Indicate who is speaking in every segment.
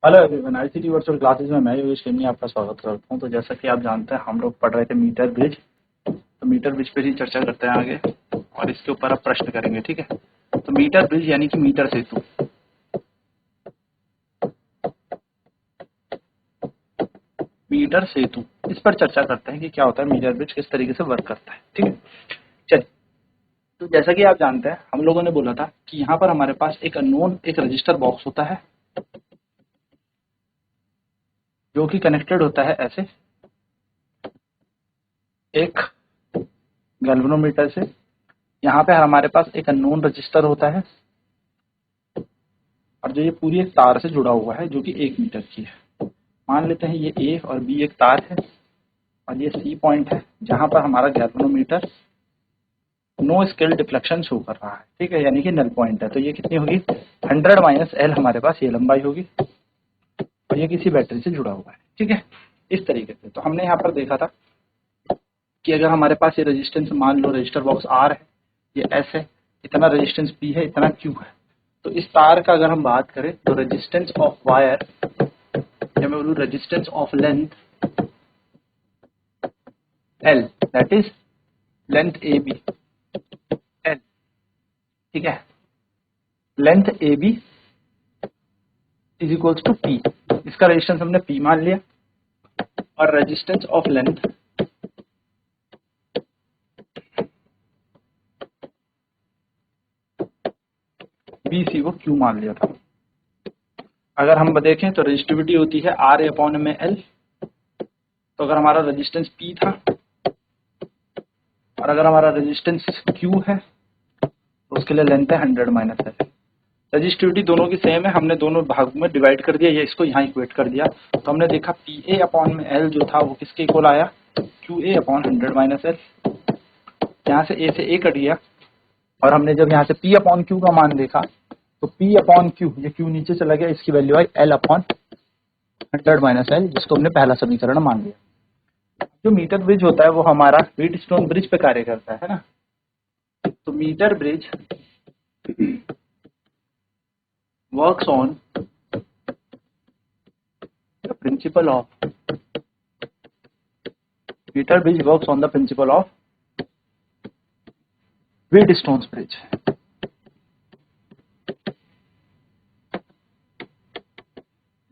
Speaker 1: Hello everyone, ICT virtual classes में मैं योगेश केनी आपका स्वागत करता हूं। तो जैसा कि आप जानते हैं, हम लोग पढ़ रहे थे मीटर ब्रिज। तो मीटर ब्रिज पे ही चर्चा करते हैं आगे, और इसके ऊपर अब प्रश्न करेंगे। ठीक है, तो मीटर ब्रिज यानी कि मीटर सेतु। मीटर सेतु इस पर चर्चा करते हैं कि क्या होता है मीटर ब्रिज, किस तरीके से वर्क करता है। ठीक है, चलिए। तो जैसा कि आप जानते हैं, हम लोगों ने बोला था कि यहाँ पर हमारे पास एक अननोन एक रजिस्टर बॉक्स होता है, जो कि कनेक्टेड होता है ऐसे एक गैल्वेनोमीटर से। यहाँ पे हमारे पास एक अननोन रजिस्टर होता है, और जो ये पूरी एक तार से जुड़ा हुआ है, जो कि 1 मीटर की है। मान लेते हैं ये ए और बी एक तार है, और ये सी पॉइंट है, जहां पर हमारा galvanometer no scale deflection show कर रहा है। ठीक है, यानी कि नल पॉइंट है। तो ये कितनी होगी, 100 माइनस एल हमारे पास ये लंबाई होगी, और ये किसी बैटरी से जुड़ा हुआ है। ठीक है, इस तरीके से। तो हमने यहाँ पर देखा था कि अगर हमारे पास ये रेजिस्टेंस, मान लो रजिस्टर बॉक्स आर है, ये एस है, इतना रेजिस्टेंस पी है, इतना क्यू है। तो इस तार का अगर हम बात करें, तो रेजिस्टेंस ऑफ वायर, या मैं बोलूँ resistance of length L, that is length A B L. ठीक है, length A B is equals to P. इसका रेजिस्टेंस हमने पी मान लिया, और resistance of length B C को क्यू मान लिया था। अगर हम देखें तो रेजिस्टिविटी होती है आर ए अपॉन में एल। तो अगर हमारा रेजिस्टेंस पी था, और अगर हमारा रेजिस्टेंस क्यू है, तो उसके लिए लेंथ है 100 माइनस एल। रजिस्टिविटी दोनों की सेम है, हमने दोनों भागों में डिवाइड कर दिया, या इसको यहाँ इक्वेट कर दिया। तो हमने देखा पी ए अपॉन में एल जो था वो किसके इक्वल आया, Q A upon 100 minus L. यहाँ से ए से ए कट गया, और हमने जब यहाँ से पी अपॉन क्यू का मान देखा, तो पी अपॉन क्यू, ये क्यू नीचे चला गया, इसकी value I L upon 100 minus L, जिसको हमने पहला समीकरण मान लिया। जो मीटर ब्रिज होता है वो हमारा व्हीट स्टोन ब्रिज पे कार्य करता है ना। तो metre bridge works on the principle of metre bridge works on the principle of Wheatstone bridge.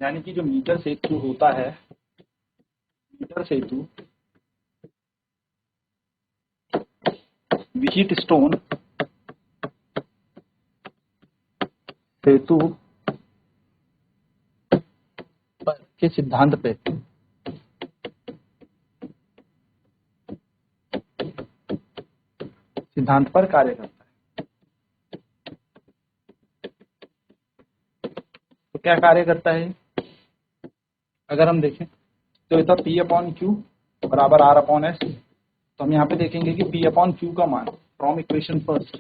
Speaker 1: यानी कि जो मीटर सेतु होता है, मीटर सेतु व्हीट स्टोन सेतु के सिद्धांत पर कार्य करता है। तो क्या कार्य करता है, अगर हम देखें तो ये पी अपॉन क्यू बराबर आर अपॉन एस। तो हम यहाँ पे देखेंगे कि पी अपॉन क्यू का मान फ्रॉम इक्वेशन फर्स्ट,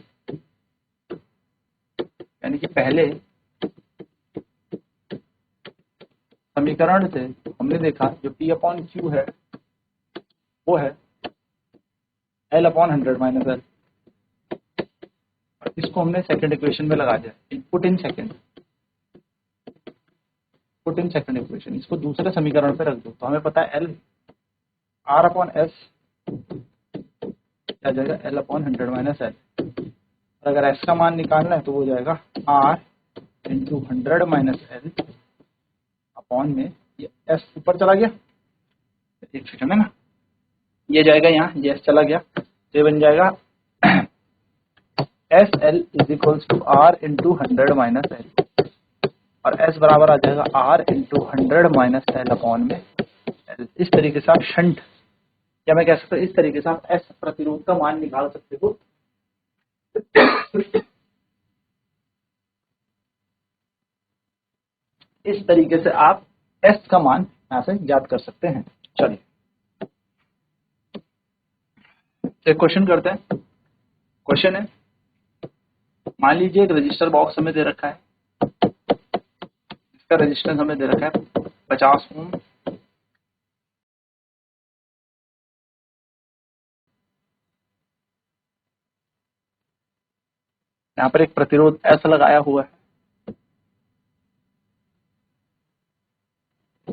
Speaker 1: यानी कि पहले समीकरण से हमने देखा जो पी अपॉन क्यू है वो है एल अपॉन 100 माइनस एल। इसको हमने सेकंड इक्वेशन में लगा दिया, पुट इन सेकंड इक्वेशन। इसको दूसरे समीकरण पे रख दो, तो हमें पता है एल आर अपॉन एस क्या जाएगा, एल अपॉन 100 माइनस एल। और अगर एस का मान निकालना है तो वो जाएगा R into 100 minus L upon में, ये एस ऊपर चला गया, एक सेकंड है ना, ये जाएगा यहाँ, ये एस चला गया, तो ये बन जाएगा S L is equals to R into 100 minus L, और एस बराबर आ जाएगा R into 100 minus L upon में एल। इस तरीके से आप शंट, या मैं कह सकता हूँ इस तरीके से आप एस प्रतिरोध का मान निकाल सकते हो। इस तरीके से आप एस का मान यहाँ से ज्ञात कर सकते हैं। चलिए एक क्वेश्चन करते हैं। क्वेश्चन है, मान लीजिए एक रजिस्टर बॉक्स हमें दे रखा है, इसका रेजिस्टेंस हमें दे रखा है 50 ओम। यहाँ पर एक प्रतिरोध एस लगाया हुआ है,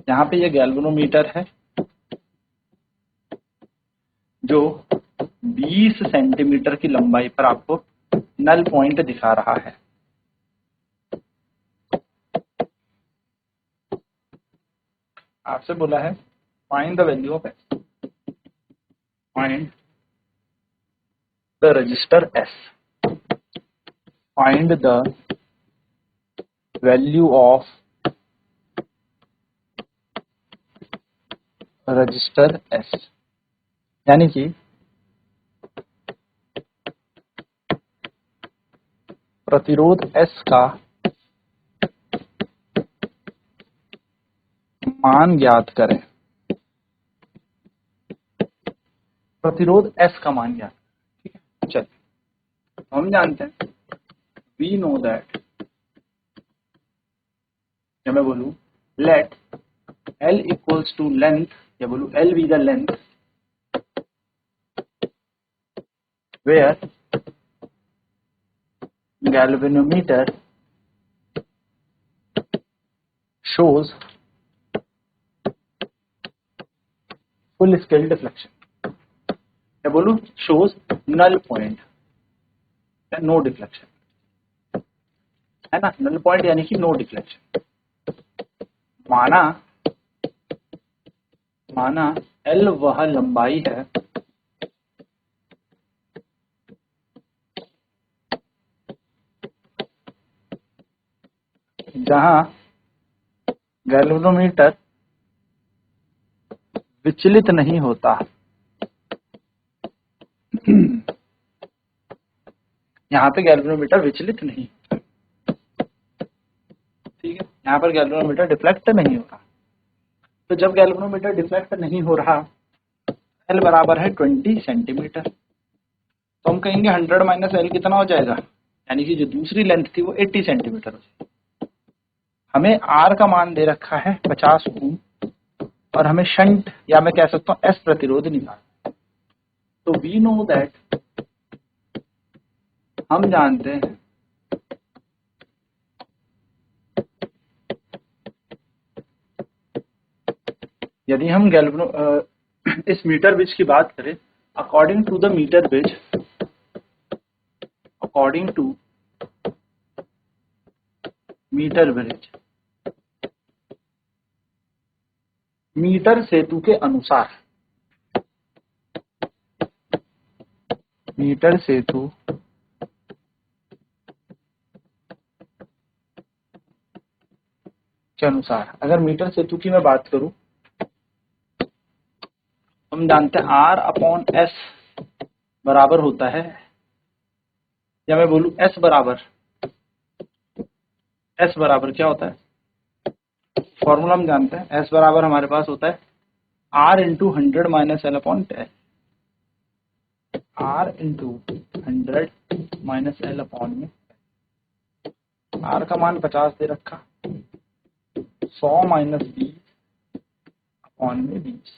Speaker 1: यहाँ पे ये गैल्वेनोमीटर है जो 20 सेंटीमीटर की लंबाई पर आपको नल पॉइंट दिखा रहा है। आपसे बोला है find the value of S, find the register S, find the value of register S, यानी कि प्रतिरोध एस का मान ज्ञात करें। प्रतिरोध एस का मान ज्ञात, ठीक है। चलिए हम जानते हैं वी नो दैट, जब मैं बोलूं let L equals to length, या बोलूं L be the length where galvanometer shows full scale deflection, या बोलूं shows null point या no deflection, है ना। null point यानी कि no deflection। माना L वह लंबाई है जहां गैल्वेनोमीटर विचलित नहीं होता। यहाँ पे गैल्वेनोमीटर विचलित नहीं, ठीक है। यहाँ पर गैल्वेनोमीटर डिफ्लेक्ट नहीं हो रहा। तो जब गैल्वेनोमीटर डिफ्लेक्ट नहीं हो रहा, L बराबर है 20 सेंटीमीटर, तो हम कहेंगे 100 माइनस L कितना हो जाएगा, यानी कि जो दूसरी लेंथ थी वो 80 सेंटीमीटर हो जाएगी। हमें R का मान दे रखा है 50 ओम, और हमें शंट या मैं कह सकता हूँ S प्रतिरोध निकालना। तो वी नो दैट, हम जानते हैं यदि हम इस मीटर ब्रिज की बात करें, according to the metre bridge, according to metre bridge, metre सेतु के अनुसार, मीटर सेतु के अनुसार, अगर मीटर सेतु की मैं बात करूं, हम जानते हैं R अपॉन S बराबर होता है, या मैं बोलूं S बराबर क्या होता है, फॉर्मूला हम जानते हैं। S बराबर हमारे पास होता है R into 100 minus L upon 10, R into 100 minus L upon में, R का मान 50 दे रखा, 100 माइनस 20 अपॉन में 20।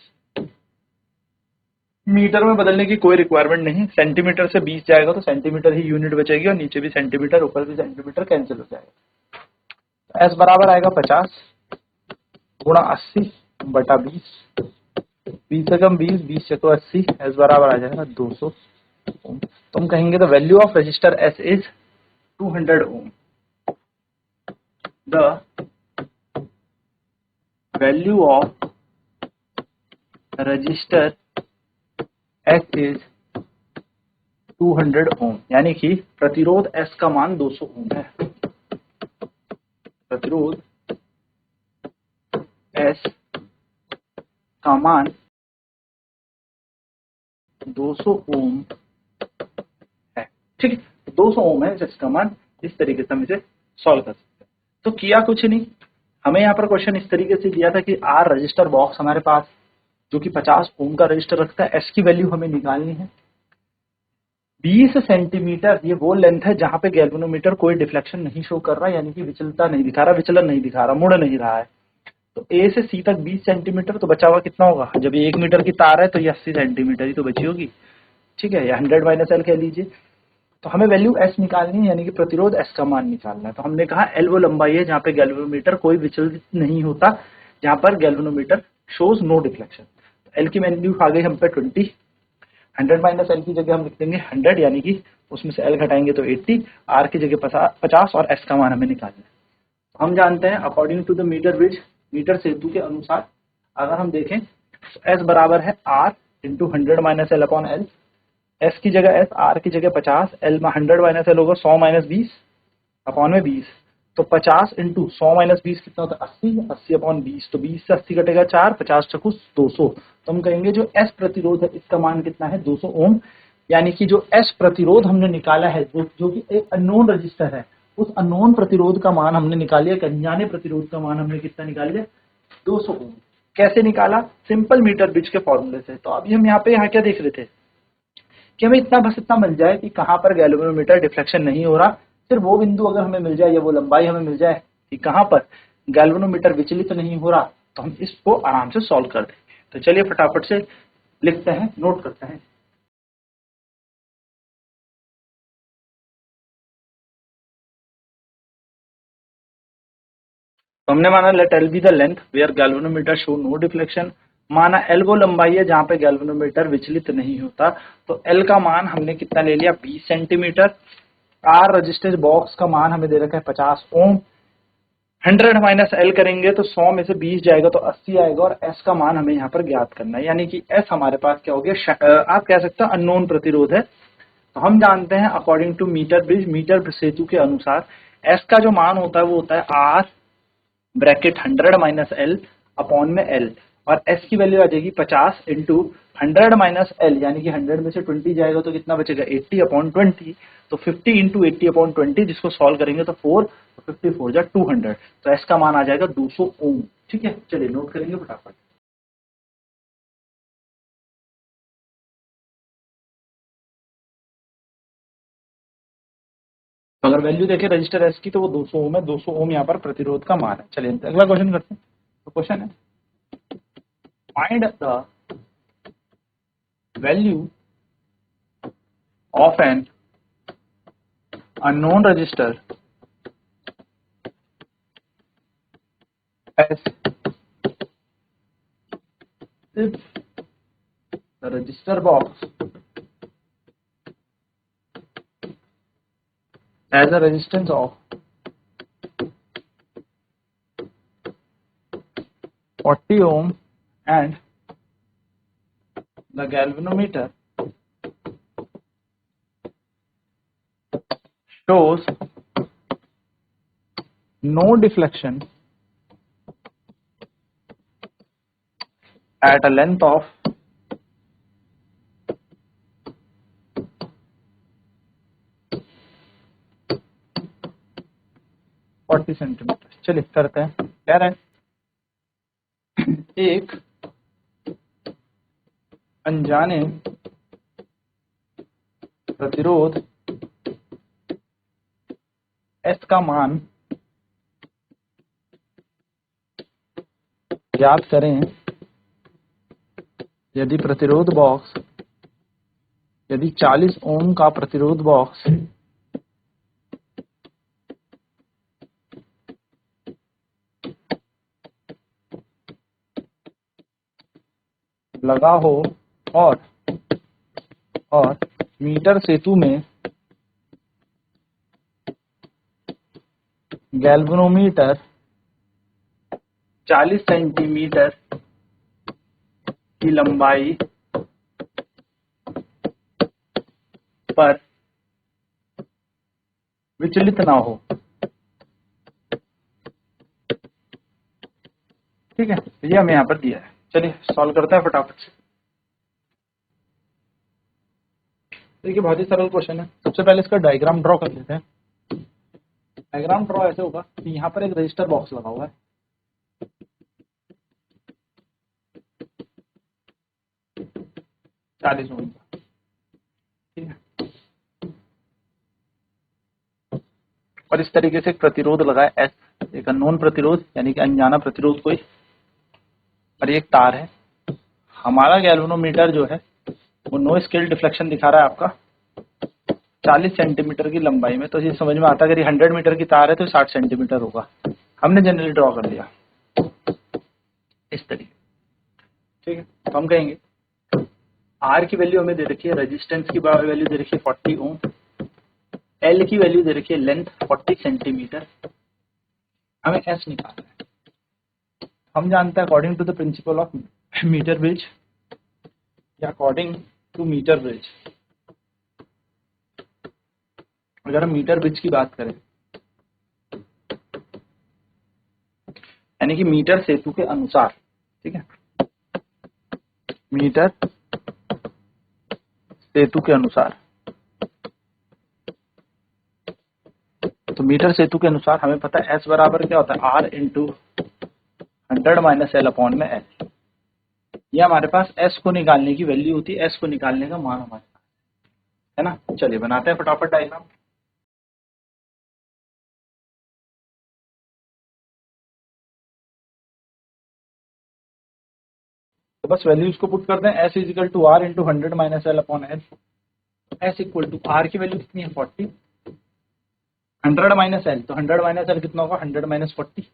Speaker 1: मीटर में बदलने की कोई रिक्वायरमेंट नहीं, सेंटीमीटर से 20 जाएगा तो सेंटीमीटर ही यूनिट बचेगी, और नीचे भी सेंटीमीटर ऊपर भी सेंटीमीटर कैंसिल हो जाएगा। S बराबर आएगा 50 गुणा 80 बटा 20, 20 से कम 20, 20 से तो 80, S बराबर आ जाएगा 200 ओम। तो हम कहेंगे the value of register S is 200 ohm. The value of register S is 200 ohm, यानी कि प्रतिरोध S का मान 200 ओम है। प्रतिरोध S का मान 200 ओम है, ठीक है। 200 ओम है जिसका मान, इस तरीके से हम इसे सॉल्व कर सकते हैं। तो किया कुछ नहीं, हमें यहाँ पर क्वेश्चन इस तरीके से दिया था कि R रजिस्टर बॉक्स हमारे पास जो कि 50 ओम का रजिस्टर रखता है, S की वैल्यू हमें निकालनी है। 20 सेंटीमीटर ये वो लेंथ है जहां पे गैल्वेनोमीटर कोई डिफ्लेक्शन नहीं शो कर रहा, यानी कि विचलता नहीं दिखा रहा, विचलन नहीं दिखा रहा, मुड़ नहीं रहा है। तो A से C तक 20 सेंटीमीटर, तो बचा हुआ कितना होगा, जब ये 1 मीटर की तार है तो ये 80 सेंटीमीटर ही तो बची होगी, ठीक है, या 100 माइनस L कह लीजिए। तो हमें वैल्यू S निकालनी है, यानी कि प्रतिरोध S का मान निकालना है। तो हमने कहा L वो लंबाई है जहां पे गैल्वेनोमीटर कोई विचलित नहीं होता, जहां पर galvanometer shows no deflection. L की वैल्यू आ गई हम पे 20, 100 माइनस एल की जगह हम लिख देंगे 100, यानी कि उसमें से एल घटाएंगे तो 80, आर की जगह 50 और एस का मान हमें निकालना है। हम जानते हैं according to the metre bridge, metre सेतु के अनुसार अगर हम देखें एस बराबर है R into 100 minus L upon L. S की जगह एस, आर की जगह 50, एल में 100 माइनस एल होगा 100 माइनस 20 अपॉन में 20, तो 50 इंटू 100 माइनस 20 कितना होता है 80, 80 अपॉन 20, तो 20 से 80 कटेगा 4, 50 चकु 200। तो हम कहेंगे जो एस प्रतिरोध है इसका मान कितना है 200 ओम, यानी कि जो एस प्रतिरोध हमने निकाला है जो कि एक अननोन रजिस्टर है, उस अननोन प्रतिरोध का मान हमने निकाल लिया, एक अनजाने प्रतिरोध का मान हमने कितना निकाल लिया 200 ओम। कैसे निकाला? सिंपल मीटर ब्रिज के फॉर्मूले से। तो अभी हम यहाँ क्या देख रहे थे कि हमें इतना मिल जाए कि कहां पर गैल्वेनोमीटर डिफ्लेक्शन नहीं हो रहा, सिर्फ वो बिंदु अगर हमें मिल जाए या वो लंबाई हमें मिल जाए कि कहां पर गैल्वेनोमीटर विचलित नहीं हो रहा, तो हम इसको आराम से सॉल्व कर देंगे। तो चलिए फटाफट से लिखते हैं, नोट करते हैं। तो हमने माना let L be the length where galvanometer show no deflection, माना एल वो लंबाई है जहां पे गैल्वेनोमीटर विचलित नहीं होता, तो एल का मान हमने कितना ले लिया 20 सेंटीमीटर। आर रजिस्टेंस बॉक्स का मान हमें दे रखा है 50 ओम। 100 माइनस एल करेंगे तो 100 में से 20 जाएगा तो 80 आएगा, और एस का मान हमें यहाँ पर ज्ञात करना है, यानी कि एस हमारे पास क्या हो गया, आप कह सकते हैं अननोन प्रतिरोध है। तो हम जानते हैं according to metre bridge, metre सेतु के अनुसार एस का जो मान होता है वो होता है R bracket 100 minus L upon में एल, और एस की वैल्यू आ जाएगी 50 इंटू 100 माइनस एल, यानी कि 100 में से 20 जाएगा तो कितना बचेगा 80 अपॉन 20, तो 50 इंटू 80 अपॉन 20, जिसको सॉल्व करेंगे तो 4, तो 54 जा 200, तो एस का मान आ जाएगा 200 ओम। ठीक है, चलिए नोट करेंगे फटाफट। तो अगर वैल्यू देखें रजिस्टर एस की तो वो 200 ओम है, 200 ओम यहाँ पर प्रतिरोध का मान है। चलिए अगला क्वेश्चन करते हैं। तो क्वेश्चन है find the value of an unknown resistor as if the resistor box has a resistance of 40 ohm and the galvanometer shows no deflection at a length of 40 centimetre. चलिए करते हैं। कह रहे हैं एक अनजाने प्रतिरोध एस का मान ज्ञात करें यदि प्रतिरोध बॉक्स, यदि 40 ओम का प्रतिरोध बॉक्स लगा हो और मीटर सेतु में गैल्वेनोमीटर 40 सेंटीमीटर की लंबाई पर विचलित ना हो। ठीक है, ये हमें यहाँ पर दिया है। चलिए सॉल्व करते हैं फटाफट से। देखिए बहुत ही सरल क्वेश्चन है। सबसे पहले इसका डायग्राम ड्रॉ कर लेते हैं। डायग्राम ड्रॉ ऐसे होगा कि यहाँ पर एक रजिस्टर बॉक्स लगा हुआ है, चालीस ओम का। ठीक है, और इस तरीके से एक प्रतिरोध लगा है एस, एक अननोन प्रतिरोध यानी कि अनजाना प्रतिरोध कोई, और एक तार है। हमारा गैल्वेनोमीटर जो है वो नो स्केल डिफ्लेक्शन दिखा रहा है आपका 40 सेंटीमीटर की लंबाई में। तो ये समझ में आता है अगर ये 100 मीटर की तार है तो 60 सेंटीमीटर होगा। हमने जनरली ड्रॉ कर लिया। इस तरीके, ठीक है। तो हम कहेंगे R की वैल्यू हमें दे रखी है, रेजिस्टेंस की वैल्यू दे रखी है 40 ओम, L की वैल्यू दे रखी है लेंथ 40 सेंटीमीटर, हमें S निकालना है। हम जानते हैं according to the principle of metre bridge या अकॉर्डिंग टू मीटर ब्रिज, अगर हम मीटर ब्रिज की बात करें यानी कि मीटर सेतु के अनुसार, ठीक है, मीटर सेतु के अनुसार, तो मीटर सेतु के अनुसार हमें पता है S बराबर क्या होता है, R into 100 minus L upon में L। ये हमारे पास S को निकालने की वैल्यू होती है, S को निकालने का मान हमारे पास है ना। चलिए बनाते हैं फटाफट डायग्राम। तो बस वैल्यूज को पुट करते हैं, S is equal to R into 100 minus L upon L। S equal to R की वैल्यू कितनी है 40, 100 माइनस L, तो 100 माइनस L कितना होगा 100 माइनस 40,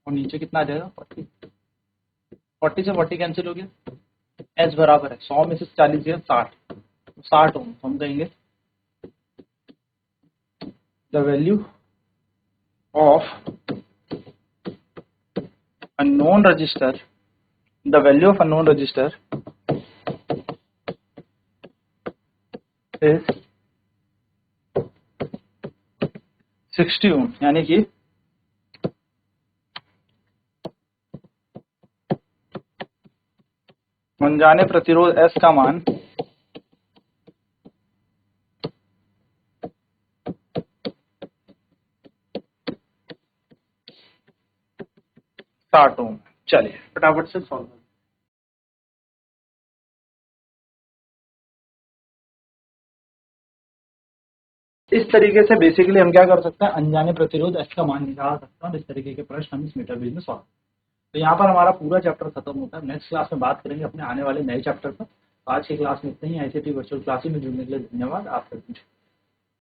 Speaker 1: और नीचे कितना आ जाएगा 40, 40 से 40 कैंसिल हो गया। S बराबर है 100 में से 40 गया 60, 60 ओम। हम कहेंगे the value of unknown register, the value of unknown register is 60 ओम, यानी कि अनजाने प्रतिरोध S का मान 60 ओम। चलिए फटाफट से सॉल्व करें। इस तरीके से बेसिकली हम क्या कर सकते हैं, अनजाने प्रतिरोध S का मान निकाल सकते हैं, और इस तरीके के प्रश्न हम इस मीटर ब्रिज में सॉल्व। तो यहाँ पर हमारा पूरा चैप्टर खत्म होता है। नेक्स्ट क्लास में बात करेंगे अपने आने वाले नए चैप्टर पर। आज की क्लास में इतना ही। ICT वर्चुअल क्लासेस में जुड़ने के लिए धन्यवाद। आपका